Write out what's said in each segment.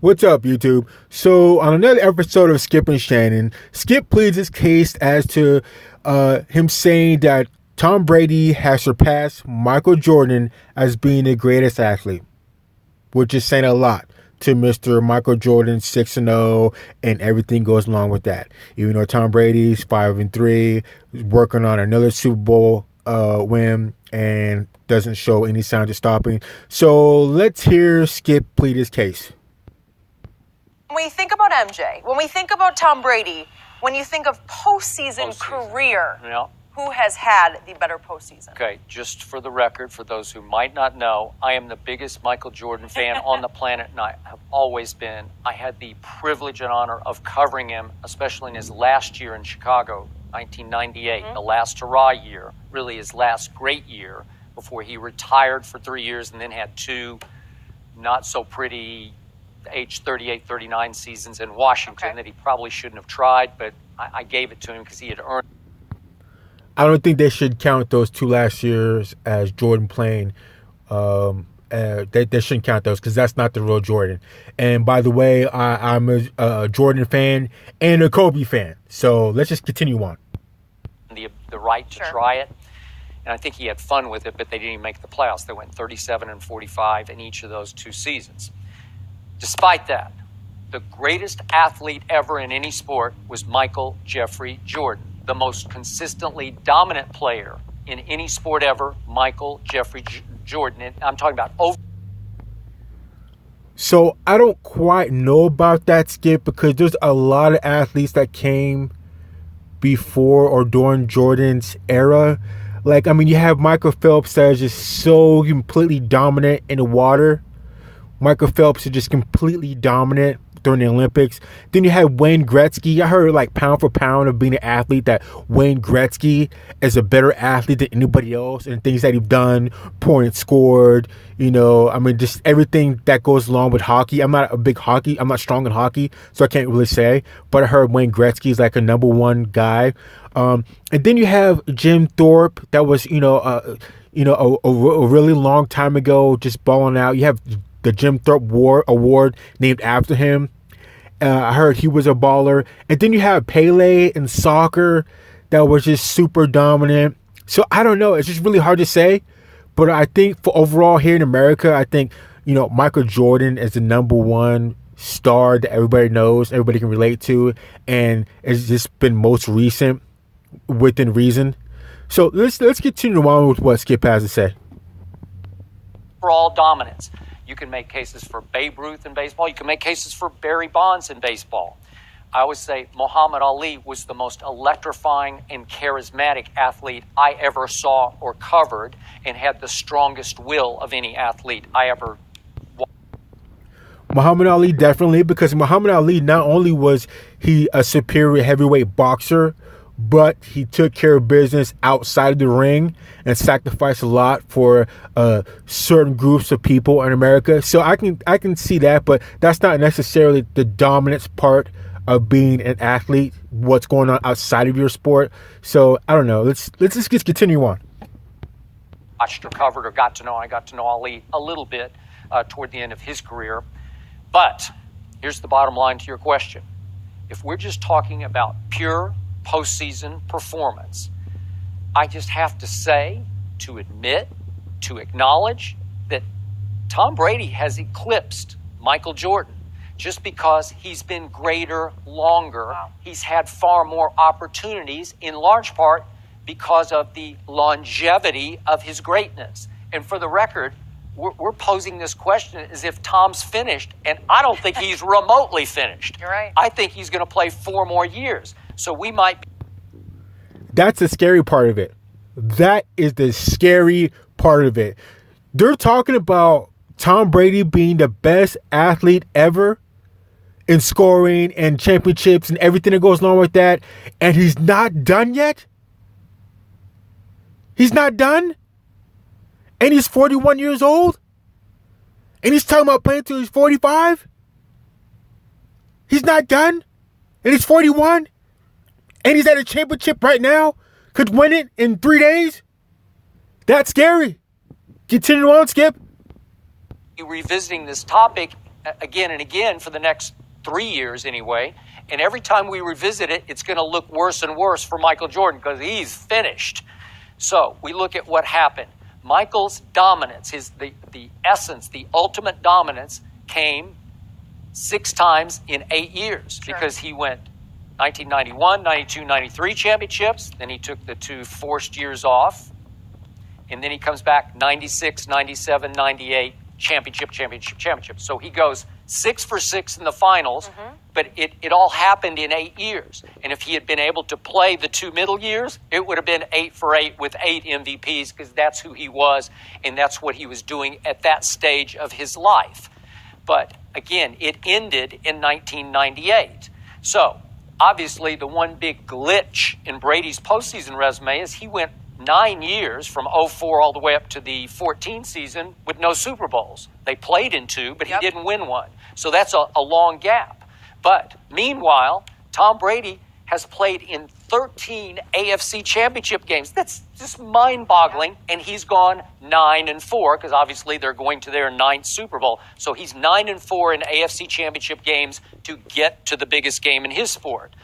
What's up, YouTube? So, on another episode of Skip and Shannon, Skip pleads his case as to him saying that Tom Brady has surpassed Michael Jordan as being the greatest athlete, which is saying a lot to Mr. Michael Jordan 6-0 and everything goes along with that. Even though Tom Brady's 5-3, working on another Super Bowl win and doesn't show any signs of stopping. So, let's hear Skip plead his case. When we think about MJ, when we think about Tom Brady, when you think of postseason career, Yeah. who has had the better postseason? Okay, just for the record, for those who might not know, I am the biggest Michael Jordan fan on the planet, and I have always been. I had the privilege and honor of covering him, especially in his last year in Chicago, 1998, the last hurrah year, really his last great year, before he retired for 3 years and then had two not so pretty age 38, 39 seasons in Washington that he probably shouldn't have tried, but I gave it to him because he had earned. I don't think they should count those two last years as Jordan playing. They shouldn't count those because that's not the real Jordan. And by the way, I'm a Jordan fan and a Kobe fan. So let's just continue on. The right to try it. And I think he had fun with it, but they didn't even make the playoffs. They went 37-45 in each of those two seasons. Despite that, the greatest athlete ever in any sport was Michael Jeffrey Jordan. The most consistently dominant player in any sport ever, Michael Jeffrey Jordan. And I'm talking about over. So I don't quite know about that, Skip, because there's a lot of athletes that came before or during Jordan's era. Like, I mean, you have Michael Phelps that is just so completely dominant in the water. Michael Phelps is just completely dominant during the Olympics. Then you had Wayne Gretzky. I heard, like, pound for pound of being an athlete, that Wayne Gretzky is a better athlete than anybody else, and things that he's done, points scored, I mean, just everything that goes along with hockey. I'm not strong in hockey, so I can't really say, but I heard Wayne Gretzky is like a number one guy. And then you have Jim Thorpe, that was, a really long time ago, just balling out. You have the Jim Thorpe Award named after him. I heard he was a baller. And then you have Pele in soccer that was just super dominant. So I don't know. It's just really hard to say. But I think for overall here in America, I think, Michael Jordan is the number one star that everybody knows, everybody can relate to. And it's just been most recent within reason. So let's continue on with what Skip has to say. For all dominance. You can make cases for Babe Ruth in baseball. You can make cases for Barry Bonds in baseball. I always say Muhammad Ali was the most electrifying and charismatic athlete I ever saw or covered, and had the strongest will of any athlete I ever watched. Muhammad Ali, definitely, because Muhammad Ali, not only was he a superior heavyweight boxer, but he took care of business outside of the ring and sacrificed a lot for certain groups of people in America. So I can see that, but that's not necessarily the dominance part of being an athlete, what's going on outside of your sport. So I don't know. Let's just continue on. Watched or covered or got to know. I got to know Ali a little bit toward the end of his career. But here's the bottom line to your question. If we're just talking about pure postseason performance, I just have to say, to admit, to acknowledge that Tom Brady has eclipsed Michael Jordan just because he's been greater longer. Wow. He's had far more opportunities, in large part because of the longevity of his greatness. And for the record, we're posing this question as if Tom's finished, and I don't think he's remotely finished. You're right. I think he's going to play 4 more years. So we might be. That's the scary part of it. That is the scary part of it. They're talking about Tom Brady being the best athlete ever in scoring and championships and everything that goes along with that, and he's not done yet? He's not done? And he's 41 years old? And he's talking about playing till he's 45? He's not done? And he's 41? And he's at a championship right now? Could win it in 3 days? That's scary. Continue on, Skip. Revisiting this topic again and again for the next 3 years anyway. And every time we revisit it, it's going to look worse and worse for Michael Jordan because he's finished. So we look at what happened. Michael's dominance, the essence, the ultimate dominance came 6 times in 8 years because he went 1991, 92, 93 championships. Then he took the 2 forced years off. And then he comes back 96, 97, 98, championship. So he goes 6 for 6 in the finals, but it all happened in 8 years. And if he had been able to play the 2 middle years, it would have been 8 for 8 with 8 MVPs because that's who he was and that's what he was doing at that stage of his life. But again, it ended in 1998. So obviously the one big glitch in Brady's postseason resume is he went 9 years from 04 all the way up to the 14 season with no Super Bowls. They played in 2, but he didn't win one. So that's a long gap. But meanwhile, Tom Brady has played in 13 AFC championship games. That's just mind-boggling. And he's gone 9-4 because obviously they're going to their 9th Super Bowl. So he's 9-4 in AFC championship games to get to the biggest game in his sport.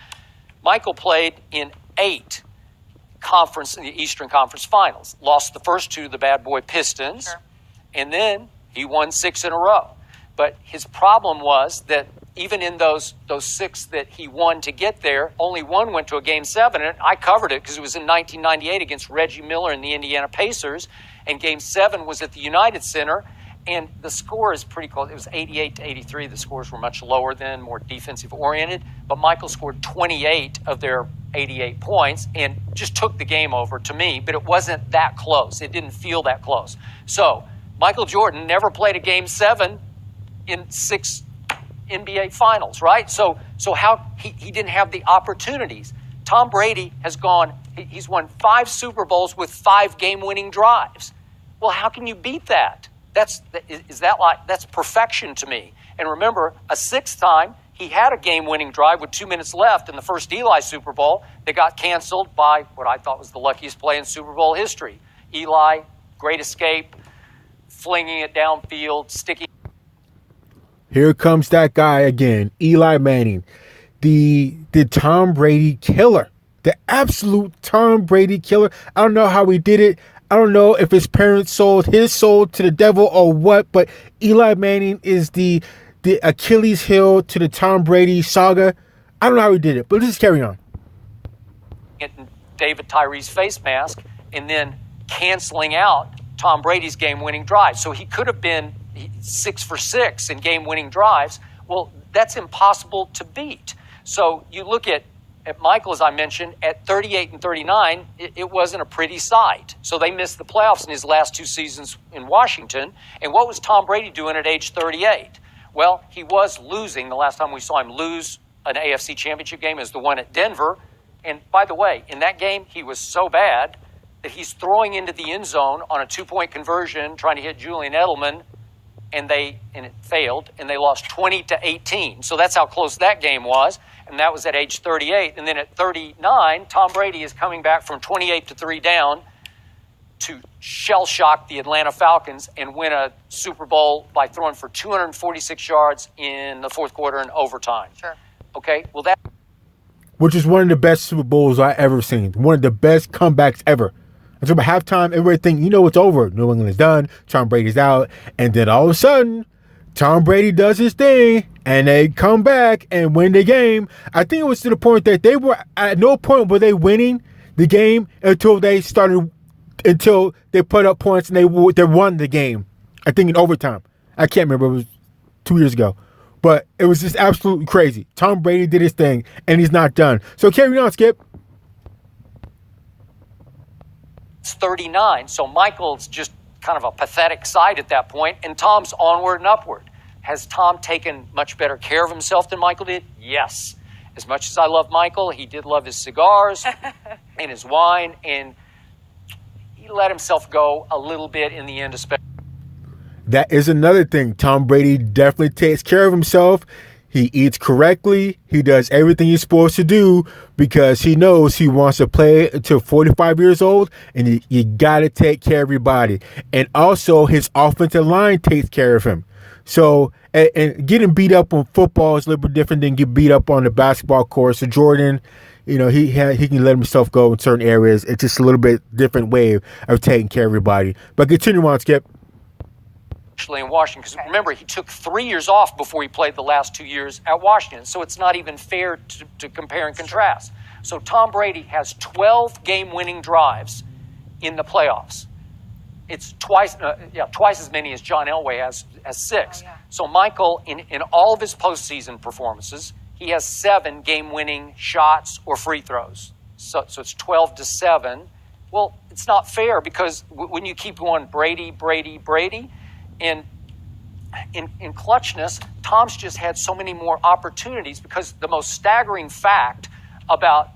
Michael played in 8 in the Eastern Conference Finals. Lost the first 2 to the bad boy Pistons, and then he won 6 in a row. But his problem was that even in those 6 that he won to get there, only one went to a Game 7, and I covered it because it was in 1998 against Reggie Miller and the Indiana Pacers, and Game 7 was at the United Center, and the score is pretty close. It was 88-83. The scores were much lower then, more defensive-oriented, but Michael scored 28 of their 88 points and just took the game over to me, but it wasn't that close. It didn't feel that close. So Michael Jordan never played a Game 7 in 6 NBA Finals, right? So how he didn't have the opportunities. Tom Brady has he's won 5 Super Bowls with 5 game-winning drives. Well, how can you beat that? That's perfection to me. And remember, a 6th time, he had a game-winning drive with 2 minutes left in the first Eli Super Bowl that got canceled by what I thought was the luckiest play in Super Bowl history. Eli, great escape, flinging it downfield, sticking. Here comes that guy again, Eli Manning, the Tom Brady killer, the absolute Tom Brady killer. I don't know how he did it. I don't know if his parents sold his soul to the devil or what, but Eli Manning is the Achilles heel to the Tom Brady saga. I don't know how he did it, but let's just carry on. David Tyree's face mask and then canceling out Tom Brady's game-winning drive. So he could have been 6 for 6 in game-winning drives. Well, that's impossible to beat. So you look at Michael, as I mentioned, at 38 and 39, it wasn't a pretty sight. So they missed the playoffs in his last 2 seasons in Washington. And what was Tom Brady doing at age 38? Well, he was losing. The last time we saw him lose an AFC championship game is the one at Denver. And by the way, in that game, he was so bad that he's throwing into the end zone on a 2-point conversion, trying to hit Julian Edelman, and it failed, and they lost 20-18. So that's how close that game was. And that was at age 38. And then at 39, Tom Brady is coming back from 28-3 down to shell-shock the Atlanta Falcons and win a Super Bowl by throwing for 246 yards in the fourth quarter in overtime. Sure. Okay, well which is one of the best Super Bowls I ever seen. One of the best comebacks ever. Until by halftime, everybody think, it's over. New England is done. Tom Brady's out. And then all of a sudden, Tom Brady does his thing, and they come back and win the game. I think it was to the point that they were at no point were they winning the game until they put up points and they won the game. I think in overtime. I can't remember. It was 2 years ago. But it was just absolutely crazy. Tom Brady did his thing, and he's not done. So carry on, Skip. it's 39. So Michael's just kind of a pathetic sight at that point, and Tom's onward and upward. Has Tom taken much better care of himself than Michael did? Yes. As much as I love Michael, he did love his cigars and his wine, and he let himself go a little bit in the end, especially. That is another thing. Tom Brady definitely takes care of himself. He eats correctly. He does everything he's supposed to do because he knows he wants to play until 45 years old, and you got to take care of your body. And also, his offensive line takes care of him. So and getting beat up on football is a little bit different than get beat up on the basketball court. So Jordan, he can let himself go in certain areas. It's just a little bit different way of taking care of everybody. But continue on, Skip. Actually in Washington, because remember, he took 3 years off before he played the last 2 years at Washington, so it's not even fair to compare and contrast. So Tom Brady has 12 game-winning drives in the playoffs. It's twice as many as John Elway has 6. So Michael, in all of his postseason performances, he has 7 game-winning shots or free throws. So it's 12-7. Well, it's not fair because when you keep going Brady, and in clutchness, Tom's just had so many more opportunities because the most staggering fact about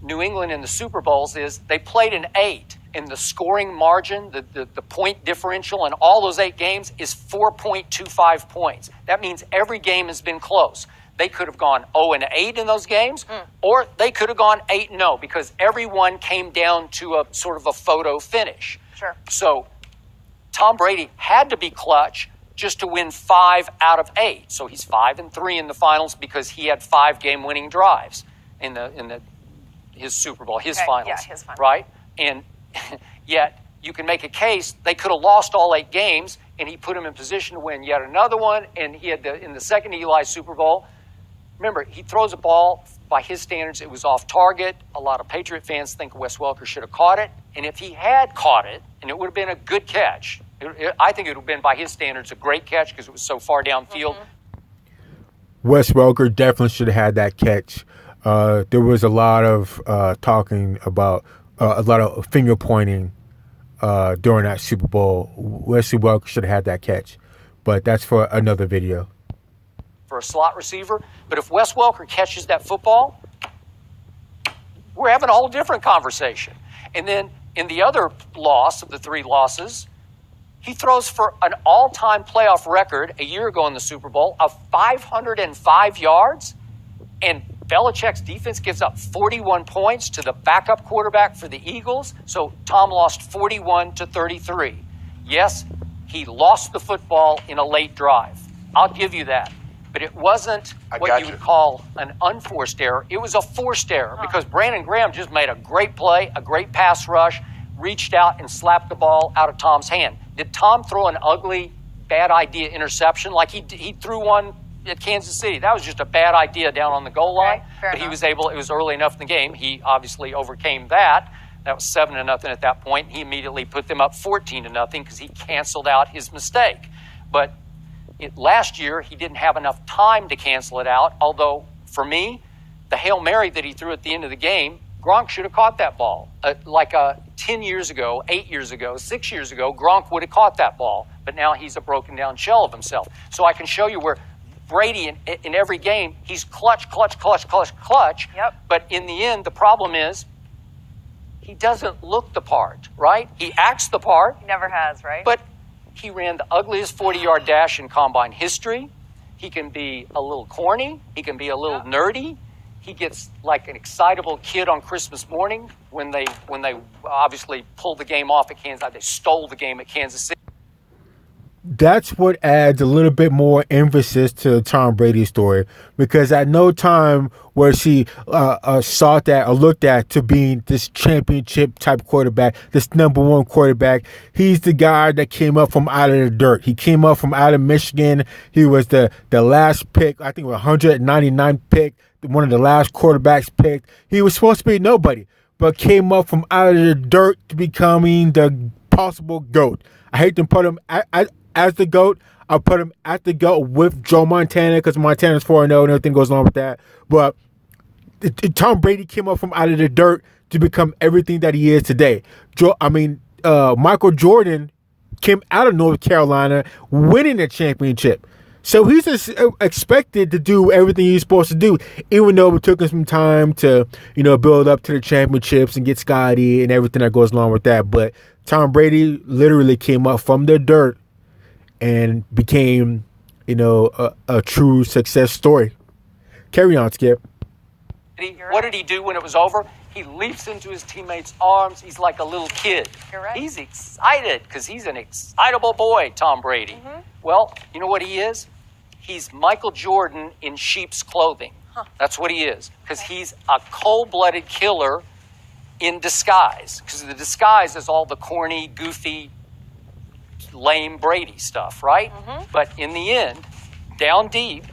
New England in the Super Bowls is they played an 8, and the scoring margin, the point differential in all those 8 games is 4.25 points. That means every game has been close. They could have gone 0-8 in those games, or they could have gone 8-0 because everyone came down to a sort of a photo finish. Sure. So Tom Brady had to be clutch just to win 5 out of 8. So he's 5-3 in the finals because he had 5 game-winning drives in his Super Bowl, his finals. Yeah, his finals. Right? And yet you can make a case they could have lost all 8 games, and he put him in position to win yet another one. And he had in the second Eli Super Bowl. Remember, he throws a ball. By his standards, it was off target. A lot of Patriot fans think Wes Welker should have caught it. And if he had caught it, and it would have been a good catch, I think it would have been, by his standards, a great catch because it was so far downfield. Wes Welker definitely should have had that catch. There was a lot of talking about a lot of finger pointing during that Super Bowl. Wesley Welker should have had that catch. But that's for another video. For a slot receiver. But if Wes Welker catches that football, we're having a whole different conversation. And then in the other loss of the 3 losses, he throws for an all-time playoff record a year ago in the Super Bowl of 505 yards, and Belichick's defense gives up 41 points to the backup quarterback for the Eagles. So Tom lost 41-33. Yes, he lost the football in a late drive. I'll give you that. But it wasn't what you would call an unforced error. It was a forced error because Brandon Graham just made a great play, a great pass rush, reached out and slapped the ball out of Tom's hand. Did Tom throw an ugly, bad idea interception? Like he threw one at Kansas City. That was just a bad idea down on the goal line. But he was able, it was early enough in the game. He obviously overcame that. That was 7-0 at that point. He immediately put them up 14-0 because he canceled out his mistake. But last year, he didn't have enough time to cancel it out, although, for me, the Hail Mary that he threw at the end of the game, Gronk should have caught that ball. 10 years ago, 8 years ago, 6 years ago, Gronk would have caught that ball, but now he's a broken down shell of himself. So I can show you where Brady, in every game, he's clutch. Yep. But in the end, the problem is he doesn't look the part, right? He acts the part. He never has, right? But he ran the ugliest 40-yard dash in combine history. He can be a little corny. He can be a little nerdy. He gets like an excitable kid on Christmas morning when they obviously pulled the game off at Kansas. They stole the game at Kansas City. That's what adds a little bit more emphasis to the Tom Brady story, because at no time was he sought at or looked at to being this championship type quarterback, this number 1 quarterback. He's the guy that came up from out of the dirt. He came up from out of Michigan. He was the last pick, I think it was 199 pick, one of the last quarterbacks picked. He was supposed to be nobody, but came up from out of the dirt to becoming the possible GOAT. I hate to put him as the GOAT. I'll put him at the GOAT with Joe Montana because Montana's 4-0 and everything goes on with that. But Tom Brady came up from out of the dirt to become everything that he is today. Michael Jordan came out of North Carolina winning a championship. So he's just expected to do everything he's supposed to do, even though it took him some time to, build up to the championships and get Scotty and everything that goes along with that. But Tom Brady literally came up from the dirt and became, a true success story. Carry on, Skip. What did he do when it was over? He leaps into his teammates' arms. He's like a little kid. You're right. He's excited because he's an excitable boy, Tom Brady. Mm-hmm. Well, you know what he is? he's Michael Jordan in sheep's clothing. That's what he is, because he's a cold-blooded killer in disguise, because the disguise is all the corny, goofy, lame Brady stuff, right? But in the end, down deep,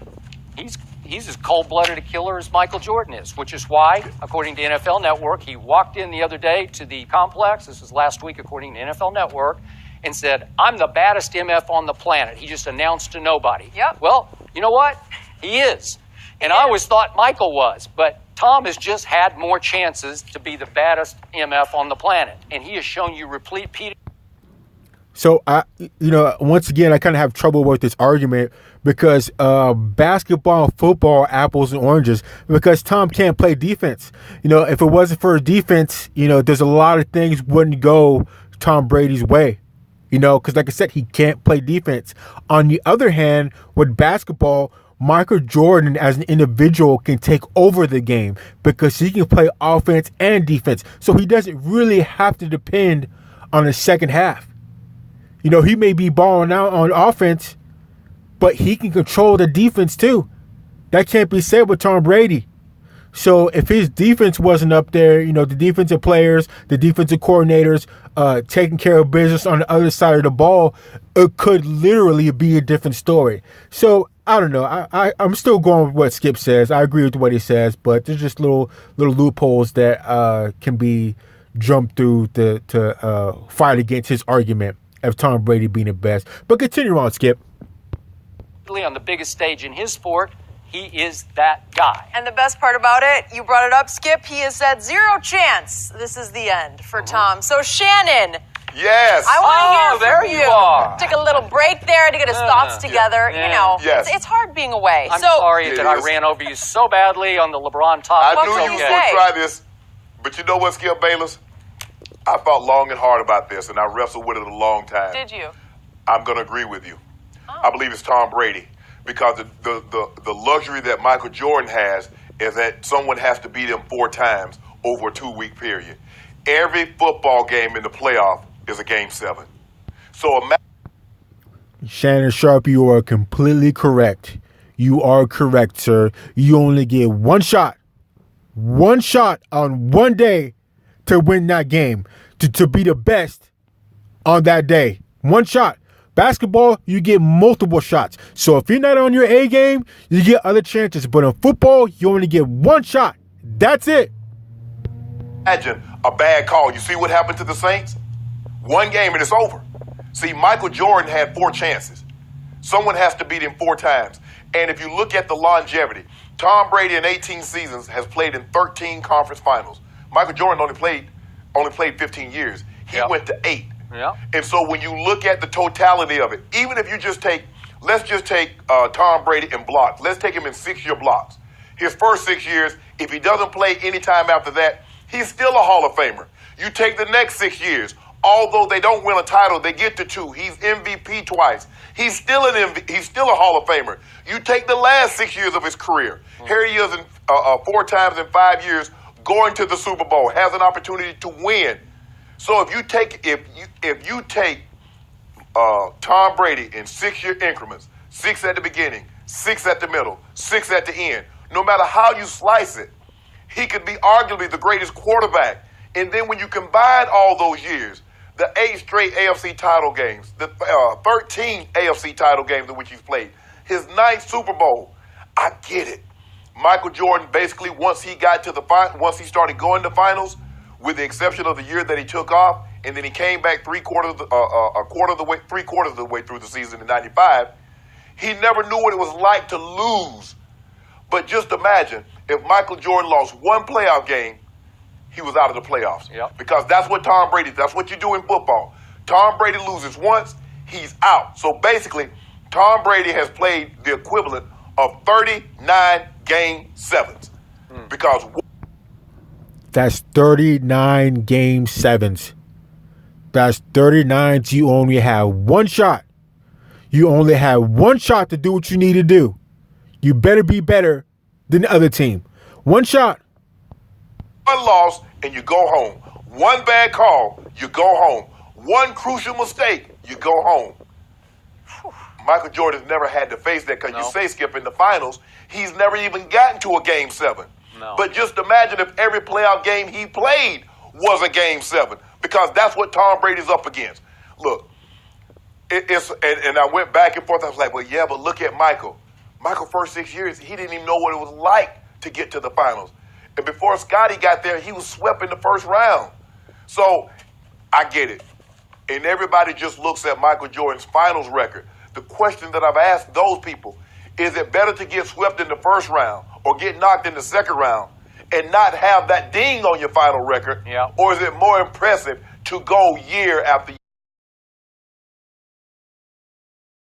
he's as cold-blooded a killer as Michael Jordan is, which is why, according to NFL Network, he walked in the other day to the complex, this was last week according to NFL Network, and said, I'm the baddest MF on the planet. He just announced to nobody. Yep. Well, you know what? He is. And I always thought Michael was, but Tom has just had more chances to be the baddest MF on the planet. And he has shown you repeat. So, once again, I kind of have trouble with this argument because basketball and football are apples and oranges because Tom can't play defense. If it wasn't for defense, there's a lot of things wouldn't go Tom Brady's way. Because like I said, he can't play defense. On the other hand, with basketball, Michael Jordan as an individual can take over the game because he can play offense and defense. So he doesn't really have to depend on the second half. He may be balling out on offense, but he can control the defense too. That can't be said with Tom Brady. So if his defense wasn't up there, the defensive players, the defensive coordinators taking care of business on the other side of the ball, it could literally be a different story. So I don't know. I'm still going with what Skip says. I agree with what he says, but there's just little loopholes that can be jumped through to fight against his argument of Tom Brady being the best. But continue on, Skip. On the biggest stage in his sport, he is that guy. And the best part about it, you brought it up, Skip, he has said 0 chance this is the end for Tom. So Shannon. Yes. I want to hear from there you are. Took a little break there to get his thoughts together. Yes. It's hard being away. I'm sorry that I ran over you so badly on the LeBron topic. I knew you was going to try this, but you know what, Skip Bayless? I thought long and hard about this, and I wrestled with it a long time. Did you? I'm going to agree with you. I believe it's Tom Brady because the luxury that Michael Jordan has is that someone has to beat him 4 times over a 2-week period. Every football game in the playoff is a game 7. So Shannon Sharp, you are completely correct. You are correct, sir. You only get one shot on one day to win that game, to be the best on that day. One shot. Basketball, you get multiple shots. So if you're not on your A game, you get other chances. But in football, you only get one shot. That's it. Imagine a bad call. You see what happened to the Saints? One game and it's over. See, Michael Jordan had 4 chances. Someone has to beat him 4 times. And if you look at the longevity, Tom Brady in 18 seasons has played in 13 conference finals. Michael Jordan only played 15 years. He went to 8. Yeah. And so when you look at the totality of it, even if you let's just take Tom Brady in blocks. Let's take him in 6-year blocks. His first 6 years, if he doesn't play any time after that, he's still a Hall of Famer. You take the next 6 years, although they don't win a title, they get to 2. He's MVP twice. He's still he's still a Hall of Famer. You take the last 6 years of his career. Here he is 4 times in 5 years, going to the Super Bowl, has an opportunity to win. So if you take Tom Brady in 6-year increments, 6 at the beginning, 6 at the middle, 6 at the end, no matter how you slice it, he could be arguably the greatest quarterback. And then when you combine all those years, the 8 straight AFC title games, the 13 AFC title games in which he's played, his 9th Super Bowl, I get it. Michael Jordan basically once he started going to finals, with the exception of the year that he took off, and then he came back 3/4 of the way through the season in '95. He never knew what it was like to lose. But just imagine if Michael Jordan lost one playoff game, he was out of the playoffs. Yep. Because that's what Tom Brady. That's what you do in football. Tom Brady loses once, he's out. So basically, Tom Brady has played the equivalent of 39 game 7s because. That's 39 game 7s. That's 39. You only have one shot. You only have one shot to do what you need to do. You better be better than the other team. One shot. One loss and you go home. One bad call, you go home. One crucial mistake, you go home. Michael Jordan's never had to face that because No. you say, Skip, in the finals, he's never even gotten to a Game 7. No. But just imagine if every playoff game he played was a Game 7, because that's what Tom Brady's up against. Look, and I went back and forth. I was like, well, yeah, but look at Michael. Michael, first 6 years, he didn't even know what it was like to get to the finals. And before Scotty got there, he was swept in the first round. So I get it. And everybody just looks at Michael Jordan's finals record. The question that I've asked those people, is it better to get swept in the first round or get knocked in the second round and not have that ding on your final record? Yeah. Or is it more impressive to go year after year?